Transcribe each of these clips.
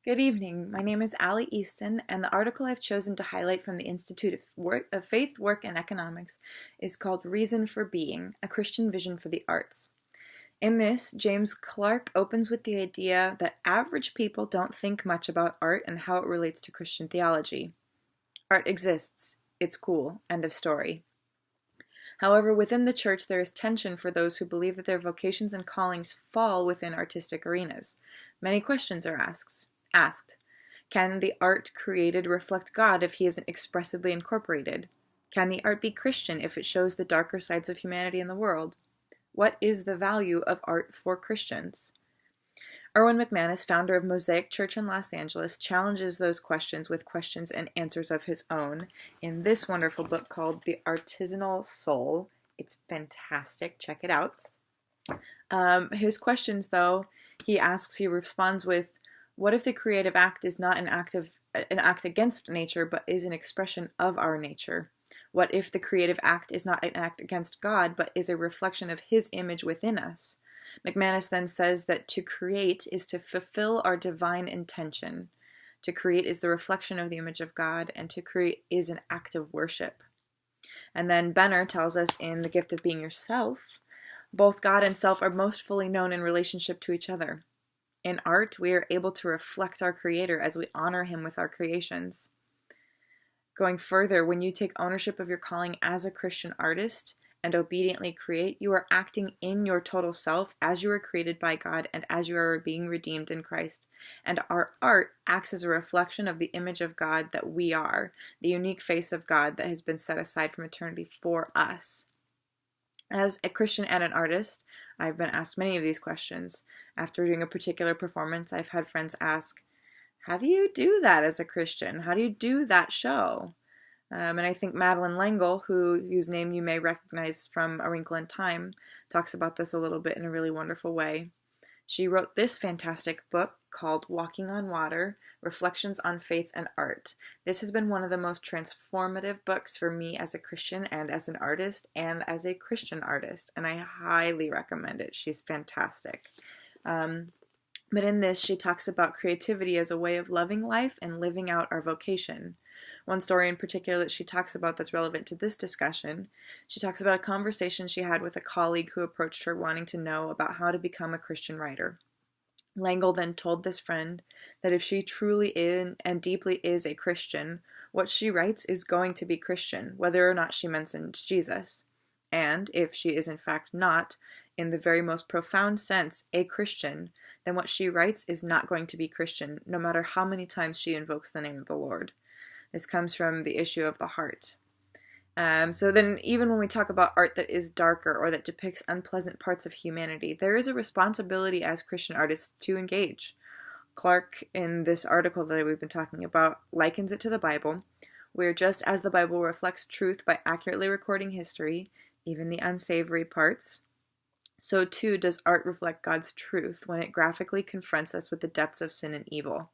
Good evening. My name is Allie Easton, and the article I've chosen to highlight from the Institute of Faith, Work, and Economics is called Reason for Being, A Christian Vision for the Arts. In this, James Clark opens with the idea that average people don't think much about art and how it relates to Christian theology. Art exists. It's cool. End of story. However, within the church, there is tension for those who believe that their vocations and callings fall within artistic arenas. Many questions are asked. Can the art created reflect God if he isn't expressively incorporated? Can the art be Christian if it shows the darker sides of humanity in the world? What is the value of art for Christians? Erwin McManus, founder of Mosaic Church in Los Angeles, challenges those questions with questions and answers of his own in this wonderful book called The Artisanal Soul. It's fantastic. Check it out. His questions, though, he responds with, what if the creative act is not an act against nature, but is an expression of our nature? What if the creative act is not an act against God, but is a reflection of his image within us? McManus then says that to create is to fulfill our divine intention. To create is the reflection of the image of God, and to create is an act of worship. And then Benner tells us in The Gift of Being Yourself, both God and self are most fully known in relationship to each other. In art, we are able to reflect our Creator as we honor him with our creations. Going further, when you take ownership of your calling as a Christian artist and obediently create, you are acting in your total self as you were created by God and as you are being redeemed in Christ. And our art acts as a reflection of the image of God that we are, the unique face of God that has been set aside from eternity for us. As a Christian and an artist, I've been asked many of these questions. After doing a particular performance, I've had friends ask, how do you do that as a Christian? How do you do that show? And I think Madeleine L'Engle, whose name you may recognize from A Wrinkle in Time, talks about this a little bit in a really wonderful way. She wrote this fantastic book called Walking on Water, Reflections on Faith and Art. This has been one of the most transformative books for me as a Christian and as an artist and as a Christian artist, and I highly recommend it. She's fantastic. But in this, she talks about creativity as a way of loving life and living out our vocation. One story in particular that she talks about that's relevant to this discussion, she talks about a conversation she had with a colleague who approached her wanting to know about how to become a Christian writer. L'Engle then told this friend that if she truly and deeply is a Christian, what she writes is going to be Christian, whether or not she mentions Jesus. And if she is in fact not, in the very most profound sense, a Christian, then what she writes is not going to be Christian, no matter how many times she invokes the name of the Lord. This comes from the issue of the heart. So then even when we talk about art that is darker or that depicts unpleasant parts of humanity, there is a responsibility as Christian artists to engage. Clark, in this article that we've been talking about, likens it to the Bible, where just as the Bible reflects truth by accurately recording history, even the unsavory parts, so too does art reflect God's truth when it graphically confronts us with the depths of sin and evil.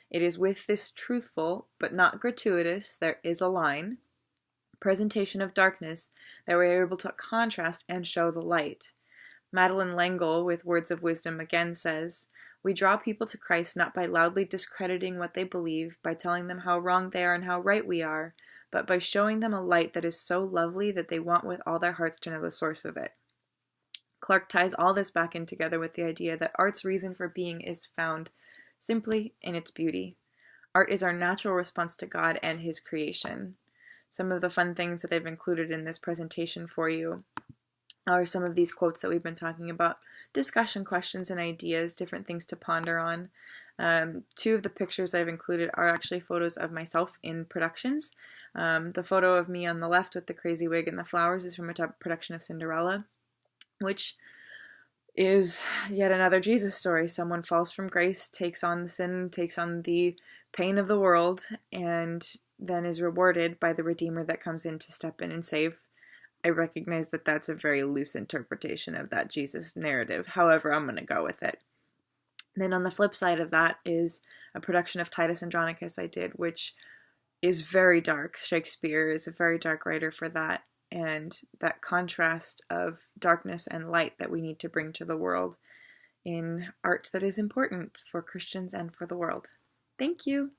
It is with this truthful, but not gratuitous, there is a line, presentation of darkness that we are able to contrast and show the light. Madeleine L'Engle, with words of wisdom, again says, we draw people to Christ not by loudly discrediting what they believe, by telling them how wrong they are and how right we are, but by showing them a light that is so lovely that they want with all their hearts to know the source of it. Clark ties all this back in together with the idea that art's reason for being is found simply in its beauty. Art is our natural response to God and his creation. Some of the fun things that I've included in this presentation for you are some of these quotes that we've been talking about, discussion questions and ideas, different things to ponder on. Two of the pictures I've included are actually photos of myself in productions. The photo of me on the left with the crazy wig and the flowers is from a production of Cinderella, which is yet another Jesus story. Someone falls from grace, takes on the sin, takes on the pain of the world, and then is rewarded by the Redeemer that comes in to step in and save. I recognize that that's a very loose interpretation of that Jesus narrative. However, I'm going to go with it. And then on the flip side of that is a production of Titus Andronicus I did, which is very dark. Shakespeare is a very dark writer for that. And that contrast of darkness and light that we need to bring to the world in art that is important for Christians and for the world. Thank you.